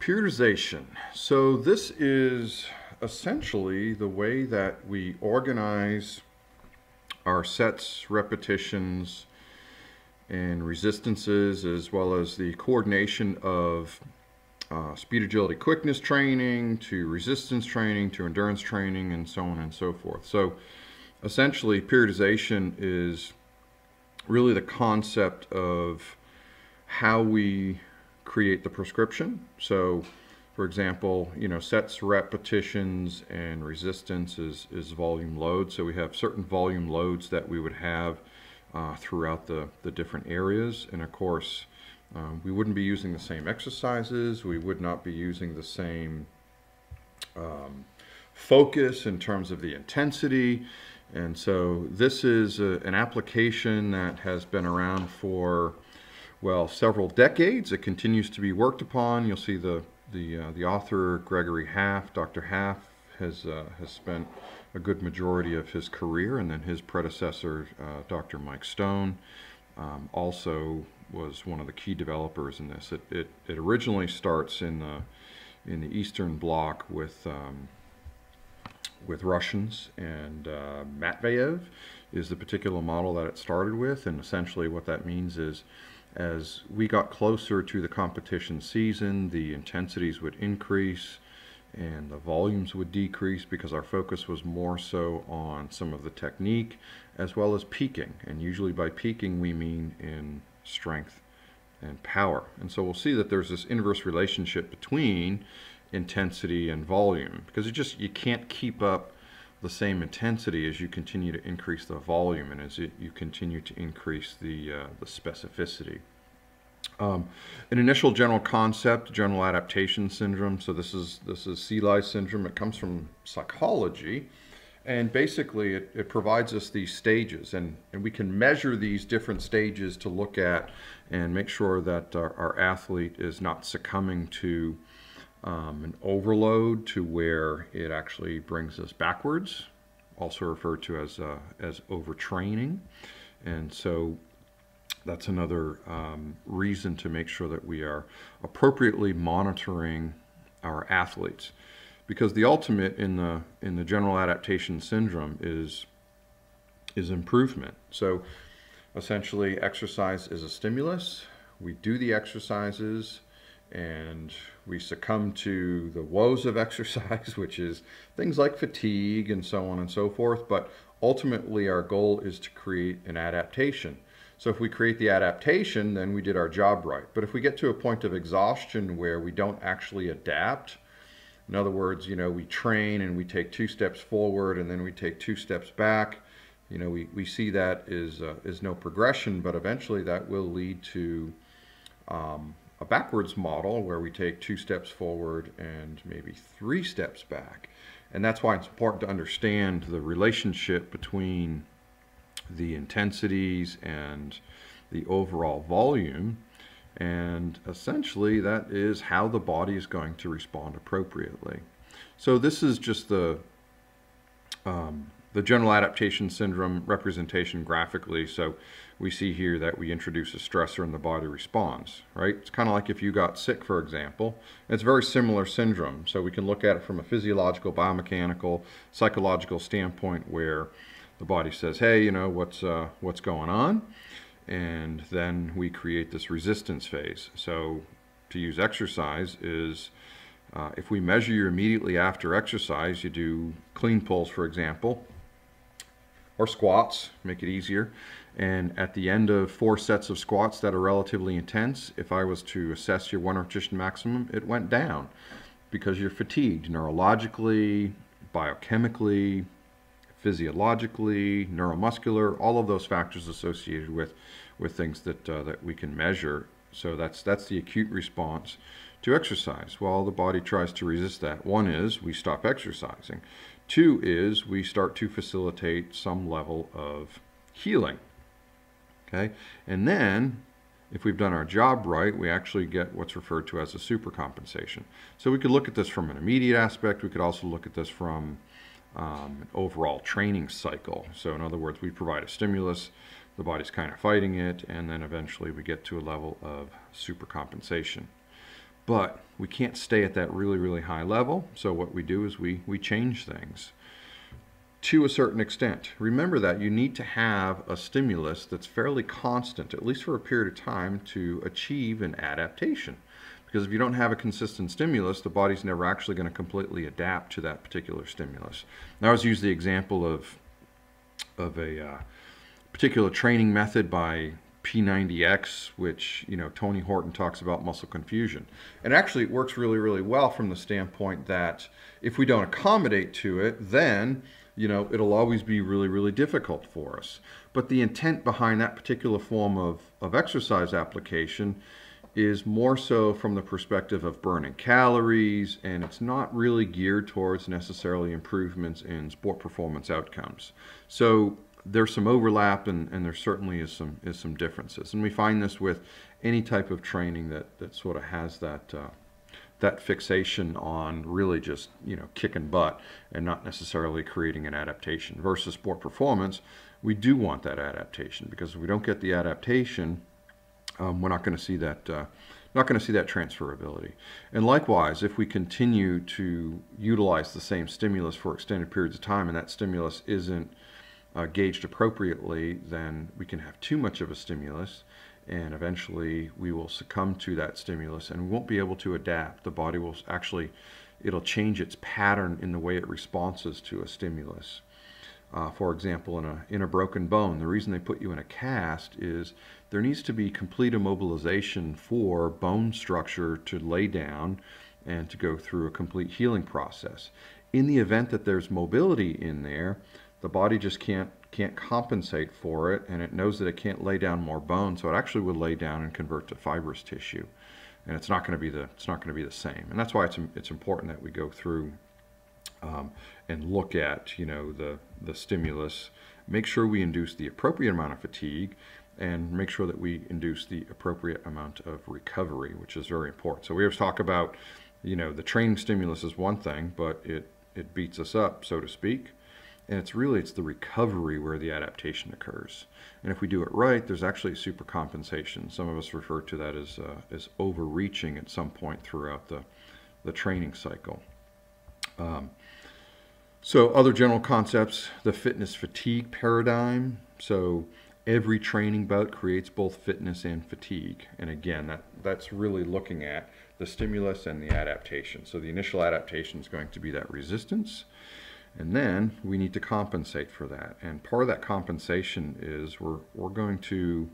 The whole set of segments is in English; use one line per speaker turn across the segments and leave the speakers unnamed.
Periodization. So this is essentially the way that we organize our sets, repetitions, and resistances, as well as the coordination of speed, agility, quickness training, to resistance training, to endurance training, and so on and so forth. So essentially, periodization is really the concept of how we create the prescription. So, for example, sets, repetitions, and resistance is volume load. So we have certain volume loads that we would have throughout the different areas. And of course, we wouldn't be using the same exercises. We would not be using the same focus in terms of the intensity. And so this is an application that has been around for, well, several decades. It continues to be worked upon. You'll see the author, Gregory Half, Dr. Half, has spent a good majority of his career, and then his predecessor, Dr. Mike Stone, also was one of the key developers in this. It originally starts in the Eastern Bloc with Russians, and Matveyev is the particular model that it started with. And essentially what that means is, as we got closer to the competition season, the intensities would increase and the volumes would decrease, because our focus was more so on some of the technique as well as peaking. And usually by peaking we mean in strength and power. And so we'll see that there's this inverse relationship between intensity and volume, because you can't keep up the same intensity as you continue to increase the volume and as you continue to increase the specificity. An initial general concept, general adaptation syndrome. So this is Celli syndrome. It comes from psychology, and basically it provides us these stages, and we can measure these different stages to look at and make sure that our athlete is not succumbing to an overload to where it actually brings us backwards, also referred to as overtraining. And so that's another reason to make sure that we are appropriately monitoring our athletes, because the ultimate in the general adaptation syndrome is improvement. So essentially, exercise is a stimulus. We do the exercises and we succumb to the woes of exercise, which is things like fatigue and so on and so forth. But ultimately, our goal is to create an adaptation. So if we create the adaptation, then we did our job right. But if we get to a point of exhaustion where we don't actually adapt, in other words, we train and we take 2 steps forward and then we take 2 steps back, we see that is no progression, but eventually that will lead to a backwards model where we take 2 steps forward and maybe 3 steps back. And that's why it's important to understand the relationship between the intensities and the overall volume, and essentially that is how the body is going to respond appropriately. So this is just the general adaptation syndrome representation graphically. So we see here that we introduce a stressor and the body responds, right? It's kind of like if you got sick, for example. It's a very similar syndrome. So we can look at it from a physiological, biomechanical, psychological standpoint, where the body says, hey, what's going on? And then we create this resistance phase. So to use exercise is, if we measure you immediately after exercise, you do clean pulls, for example, or squats, make it easier. And at the end of 4 sets of squats that are relatively intense, if I was to assess your 1 repetition maximum, it went down because you're fatigued neurologically, biochemically, physiologically, neuromuscular, all of those factors associated with things that we can measure. So that's the acute response to exercise. Well, the body tries to resist that. 1 is we stop exercising. 2 is we start to facilitate some level of healing. Okay? And then, if we've done our job right, we actually get what's referred to as a supercompensation. So we could look at this from an immediate aspect. We could also look at this from an overall training cycle. So in other words, we provide a stimulus, the body's kind of fighting it, and then eventually we get to a level of supercompensation. but we can't stay at that really, really high level. So what we do is we change things to a certain extent. Remember that you need to have a stimulus that's fairly constant, at least for a period of time, to achieve an adaptation. Because if you don't have a consistent stimulus, the body's never actually going to completely adapt to that particular stimulus. Now, I always use the example of a particular training method by P90X, which, you know, Tony Horton talks about muscle confusion. And actually it works really, really well from the standpoint that if we don't accommodate to it, then, you know, it'll always be really, really difficult for us. But the intent behind that particular form of exercise application is more so from the perspective of burning calories, and it's not really geared towards necessarily improvements in sport performance outcomes. So there's some overlap, and there certainly is some differences. And we find this with any type of training that sort of has that fixation on really just, you know, kicking butt and not necessarily creating an adaptation. Versus sport performance, we do want that adaptation, because if we don't get the adaptation, we're not going to see that transferability. And likewise, if we continue to utilize the same stimulus for extended periods of time, and that stimulus isn't gauged appropriately, then we can have too much of a stimulus, and eventually we will succumb to that stimulus and we won't be able to adapt. The body will actually, it'll change its pattern in the way it responds to a stimulus. For example, in a broken bone, the reason they put you in a cast is there needs to be complete immobilization for bone structure to lay down and to go through a complete healing process. In the event that there's mobility in there, the body just can't compensate for it, and it knows that it can't lay down more bone, so it actually will lay down and convert to fibrous tissue, and it's not going to be the same. And that's why it's important that we go through and look at, you know, the stimulus, make sure we induce the appropriate amount of fatigue, and make sure that we induce the appropriate amount of recovery, which is very important. So we always talk about, you know, the training stimulus is one thing, but it beats us up, so to speak. And it's the recovery where the adaptation occurs. And if we do it right, there's actually super compensation. Some of us refer to that as overreaching at some point throughout the training cycle. So other general concepts, the fitness fatigue paradigm. So every training bout creates both fitness and fatigue. And again, that's really looking at the stimulus and the adaptation. So the initial adaptation is going to be that resistance. And then we need to compensate for that. And part of that compensation is we're going to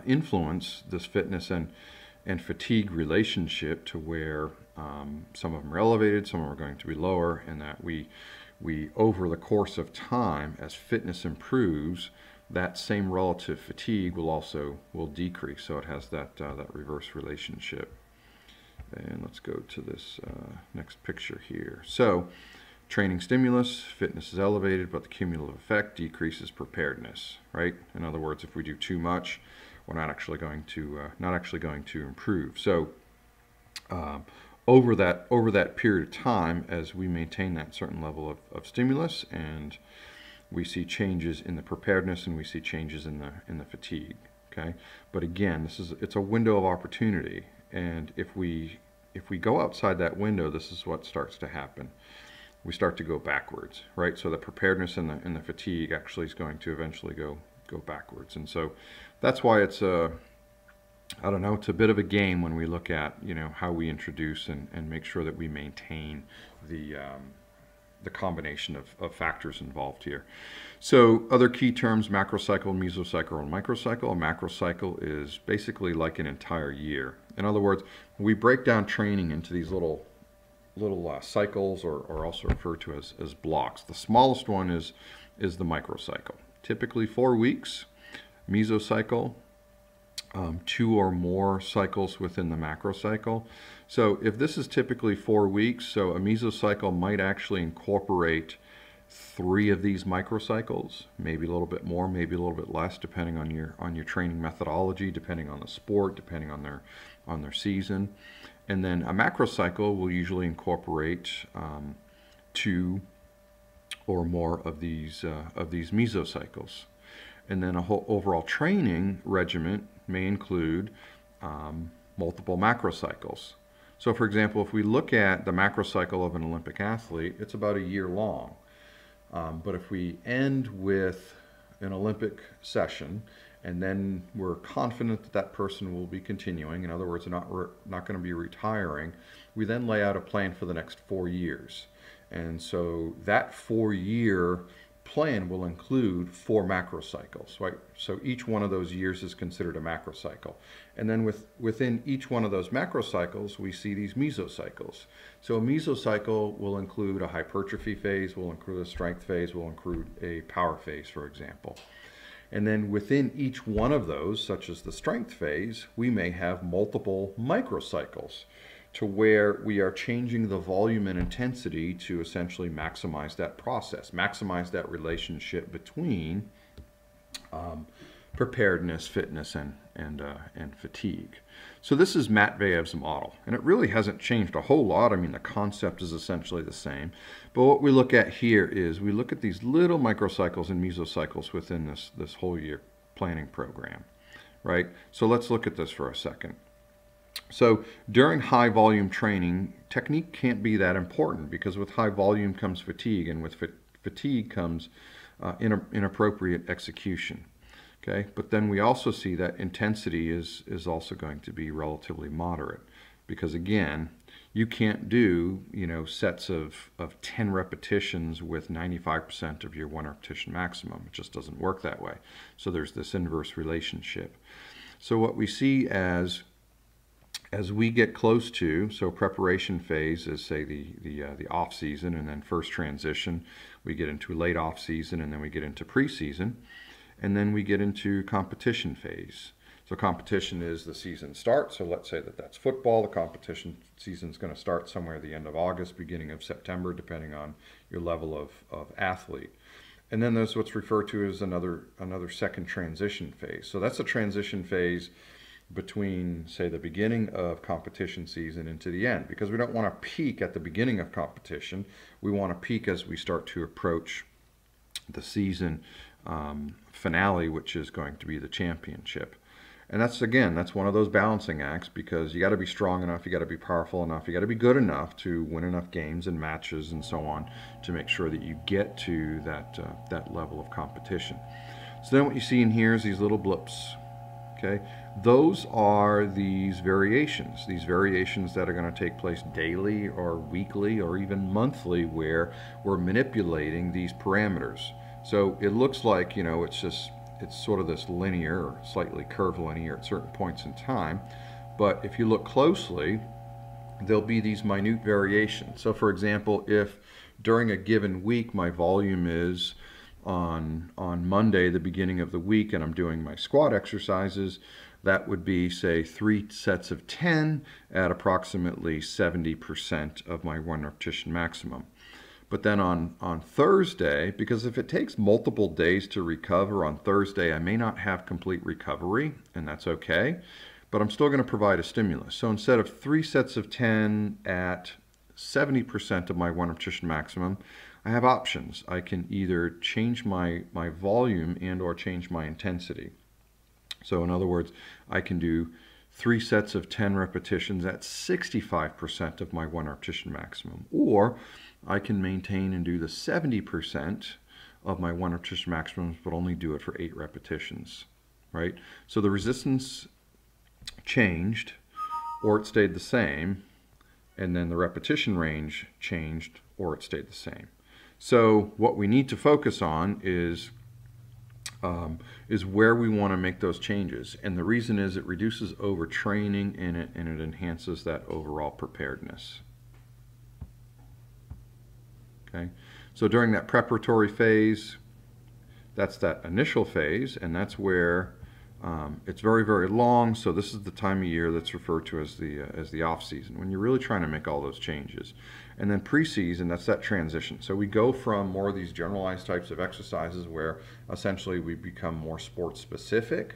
influence this fitness and fatigue relationship to where some of them are elevated, some of them are going to be lower, and that we over the course of time, as fitness improves, that same relative fatigue will decrease. So it has that reverse relationship. And let's go to this next picture here. So training stimulus, fitness is elevated, but the cumulative effect decreases preparedness, right? In other words, if we do too much, we're not actually going to improve. So over that period of time, as we maintain that certain level of stimulus, and we see changes in the preparedness, and we see changes in the fatigue. Okay, but again, it's a window of opportunity, and if we go outside that window, this is what starts to happen. We start to go backwards, right? So the preparedness and the fatigue actually is going to eventually go backwards. And so that's why it's I don't know, it's a bit of a game when we look at, you know, how we introduce and make sure that we maintain the combination of factors involved here. So other key terms, macrocycle, mesocycle, and microcycle. A macrocycle is basically like an entire year. In other words, we break down training into these little cycles, or also referred to as blocks. The smallest one is the microcycle, typically 4 weeks. Mesocycle, 2 or more cycles within the macrocycle. So if this is typically 4 weeks, so a mesocycle might actually incorporate 3 of these microcycles, maybe a little bit more, maybe a little bit less, depending on your training methodology, depending on the sport, depending on their season. And then a macrocycle will usually incorporate 2 or more of these mesocycles. And then a whole overall training regimen may include multiple macrocycles. So for example, if we look at the macrocycle of an Olympic athlete, it's about a year long. But if we end with an Olympic session and then we're confident that that person will be continuing, in other words, they're not going to be retiring, we then lay out a plan for the next 4 years. And so that 4-year plan will include 4 macrocycles, right? So each one of those years is considered a macrocycle. And then within each one of those macrocycles, we see these mesocycles. So a mesocycle will include a hypertrophy phase, will include a strength phase, will include a power phase, for example. And then within each one of those, such as the strength phase, we may have multiple microcycles to where we are changing the volume and intensity to essentially maximize that process, maximize that relationship between preparedness, fitness, and fatigue. So this is Matveyev's model, and it really hasn't changed a whole lot. I mean, the concept is essentially the same, but what we look at here is we look at these little microcycles and mesocycles within this whole year planning program, right? So let's look at this for a second. So during high volume training, technique can't be that important because with high volume comes fatigue, and with fatigue comes inappropriate execution. Okay, but then we also see that intensity is also going to be relatively moderate because again, you can't do, sets of 10 repetitions with 95% of your 1 repetition maximum. It just doesn't work that way. So there's this inverse relationship. So what we see as we get close to, so preparation phase is say the off season, and then first transition, we get into late off season, and then we get into preseason, and then we get into competition phase. So competition is the season starts. So let's say that that's football. The competition season is going to start somewhere at the end of August, beginning of September, depending on your level of athlete. And then there's what's referred to as another second transition phase. So that's a transition phase between, say, the beginning of competition season into the end, because we don't want to peak at the beginning of competition. We want to peak as we start to approach the season finale, which is going to be the championship. And that's one of those balancing acts, because you got to be strong enough, you got to be powerful enough, you got to be good enough to win enough games and matches and so on to make sure that you get to that level of competition. So then what you see in here is these little blips. Okay, those are these variations that are going to take place daily or weekly or even monthly, where we're manipulating these parameters. So it looks like, it's sort of this linear or slightly curved linear at certain points in time, but if you look closely, there'll be these minute variations. So for example, if during a given week my volume is on Monday, the beginning of the week, and I'm doing my squat exercises, that would be, say, 3 sets of 10 at approximately 70% of my 1 repetition maximum. But then on Thursday, because if it takes multiple days to recover on Thursday, I may not have complete recovery, and that's okay, but I'm still going to provide a stimulus. So instead of 3 sets of 10 at 70% of my 1 repetition maximum, I have options. I can either change my volume and or change my intensity. So in other words, I can do 3 sets of 10 repetitions at 65% of my 1 repetition maximum, or I can maintain and do the 70% of my 1 repetition maximums, but only do it for 8 repetitions, right? So the resistance changed, or it stayed the same, and then the repetition range changed, or it stayed the same. So what we need to focus on is where we want to make those changes, and the reason is it reduces overtraining and it enhances that overall preparedness. Okay, so during that preparatory phase, that's that initial phase, and that's where it's very, very long. So this is the time of year that's referred to as the off season, when you're really trying to make all those changes. And then preseason, that's that transition. So we go from more of these generalized types of exercises where essentially we become more sport specific,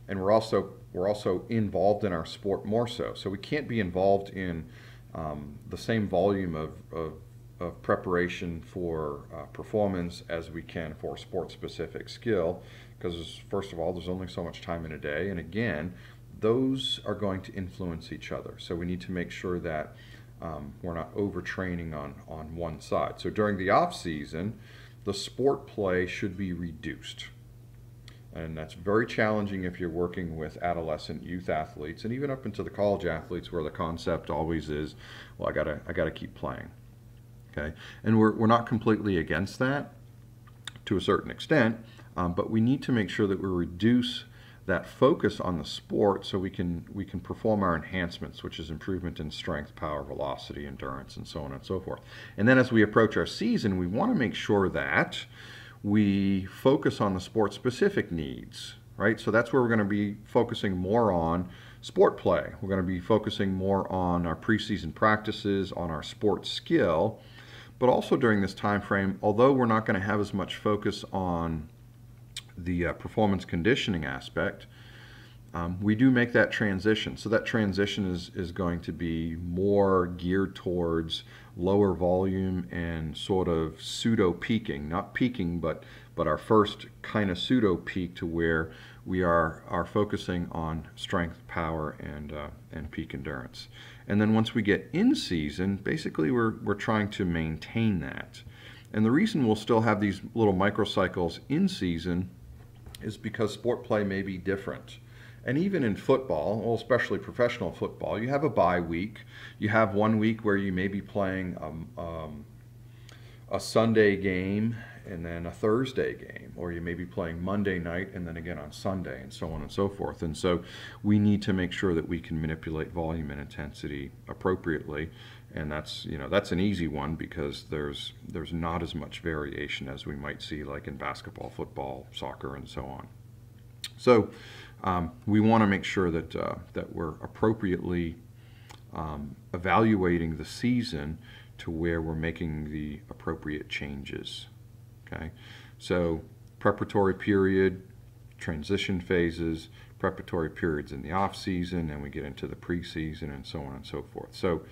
and we're also involved in our sport more so. So we can't be involved in the same volume of preparation for performance as we can for sport specific skill, because first of all, there's only so much time in a day, and again, those are going to influence each other. So we need to make sure that we're not overtraining on one side. So during the off season, the sport play should be reduced. And that's very challenging if you're working with adolescent youth athletes, and even up into the college athletes, where the concept always is, well, I gotta keep playing. Okay, and we're not completely against that to a certain extent, but we need to make sure that we reduce that focus on the sport so we can perform our enhancements, which is improvement in strength, power, velocity, endurance, and so on and so forth. And then as we approach our season, we want to make sure that we focus on the sport-specific needs, right? So that's where we're going to be focusing more on sport play. We're going to be focusing more on our preseason practices, on our sport skill, but also during this time frame, although we're not going to have as much focus on the performance conditioning aspect, we do make that transition. So that transition is going to be more geared towards lower volume and sort of pseudo peaking, not peaking, but our first kind of pseudo peak, to where we are focusing on strength, power, and peak endurance. And then once we get in season, basically we're trying to maintain that. And the reason we'll still have these little microcycles in season is because sport play may be different. And even in football, well, especially professional football, you have a bye week. You have 1 week where you may be playing a Sunday game and then a Thursday game, or you may be playing Monday night and then again on Sunday, and so on and so forth. And so we need to make sure that we can manipulate volume and intensity appropriately. And that's an easy one, because there's not as much variation as we might see like in basketball, football, soccer, and so on. So we want to make sure that we're appropriately evaluating the season to where we're making the appropriate changes. Okay, so preparatory period, transition phases, preparatory periods in the off season, and we get into the preseason, and so on and so forth. So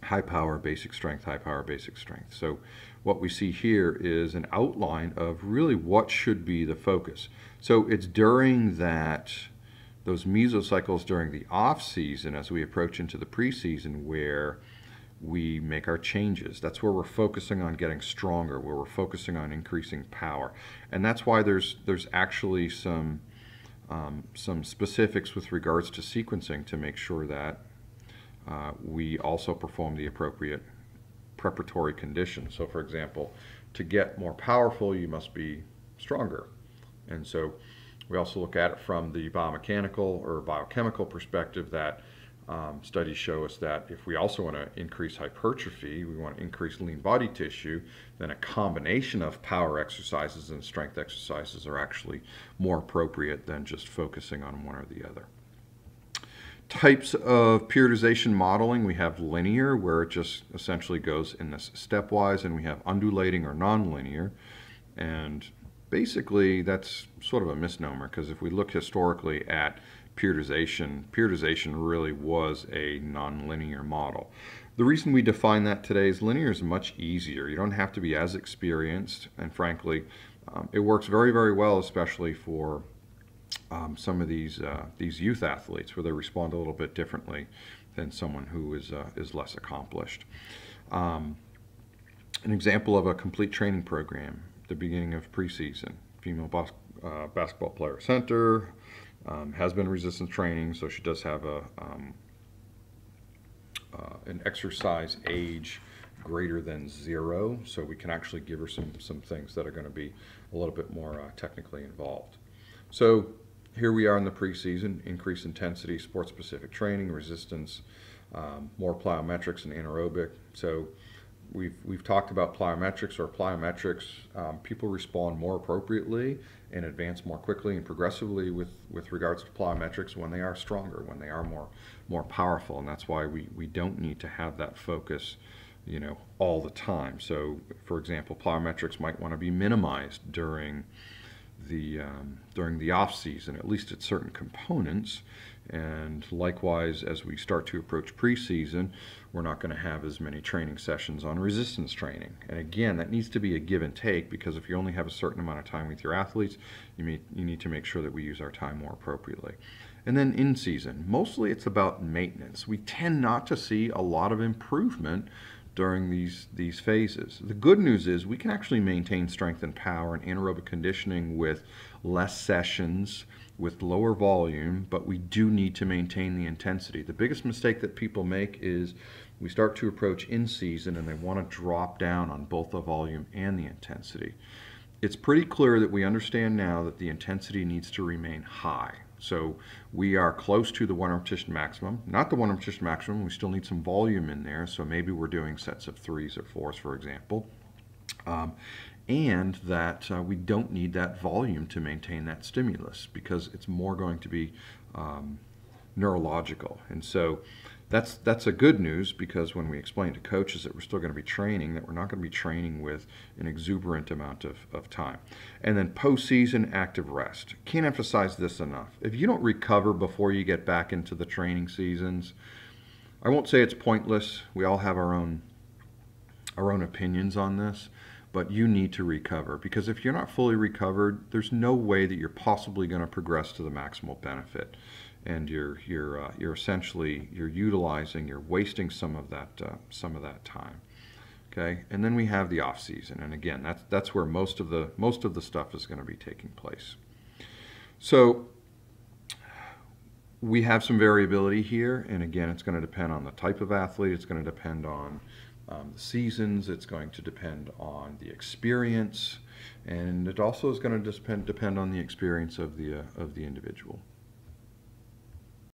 high power, basic strength, high power, basic strength. So what we see here is an outline of really what should be the focus. So it's during those mesocycles during the off season, as we approach into the preseason, where we make our changes. That's where we're focusing on getting stronger, where we're focusing on increasing power. And that's why there's actually some specifics with regards to sequencing to make sure that we also perform the appropriate preparatory conditions. So for example, to get more powerful, you must be stronger. And so we also look at it from the biomechanical or biochemical perspective, that studies show us that if we also want to increase hypertrophy, we want to increase lean body tissue, then a combination of power exercises and strength exercises are actually more appropriate than just focusing on one or the other. Types of periodization modeling: we have linear, where it just essentially goes in this stepwise, and we have undulating or nonlinear. And basically that's sort of a misnomer, because if we look historically at periodization really was a nonlinear model. The reason we define that today is linear is much easier. You don't have to be as experienced, and frankly, it works very, very well, especially for some of these youth athletes, where they respond a little bit differently than someone who is less accomplished. An example of a complete training program: the beginning of preseason, female basketball player center, has been resistance training, so she does have an exercise age greater than 0, so we can actually give her some things that are going to be a little bit more technically involved. So here we are in the preseason: increased intensity, sport-specific training, resistance, more plyometrics and anaerobic. So we've talked about plyometrics. People respond more appropriately and advance more quickly and progressively with regards to plyometrics when they are stronger, when they are more powerful, and that's why we don't need to have that focus, all the time. So for example, plyometrics might want to be minimized during the off season, at least at certain components, And likewise, as we start to approach preseason, we're not going to have as many training sessions on resistance training. And again, that needs to be a give and take, because if you only have a certain amount of time with your athletes, you need to make sure that we use our time more appropriately. And then in season, mostly it's about maintenance. We tend not to see a lot of improvement during these phases. The good news is we can actually maintain strength and power and anaerobic conditioning with less sessions, with lower volume, but we do need to maintain the intensity. The biggest mistake that people make is we start to approach in season and they want to drop down on both the volume and the intensity. It's pretty clear that we understand now that the intensity needs to remain high. So we are close to the 1 repetition maximum. Not the 1 repetition maximum, we still need some volume in there, so maybe we're doing sets of 3s or 4s, for example. And that we don't need that volume to maintain that stimulus, because it's more going to be neurological. And so that's a good news, because when we explain to coaches that we're still going to be training, that we're not going to be training with an exuberant amount of time. And then postseason active rest. Can't emphasize this enough. If you don't recover before you get back into the training seasons, I won't say it's pointless. We all have our own opinions on this, but you need to recover, because if you're not fully recovered, there's no way that you're possibly going to progress to the maximal benefit. And you're essentially you're wasting some of that time. Okay, and then we have the off season, and again, that's where most of the stuff is going to be taking place. So we have some variability here, and again, it's going to depend on the type of athlete. It's going to depend on the seasons. It's going to depend on the experience, and it also is going to depend on the experience of the individual.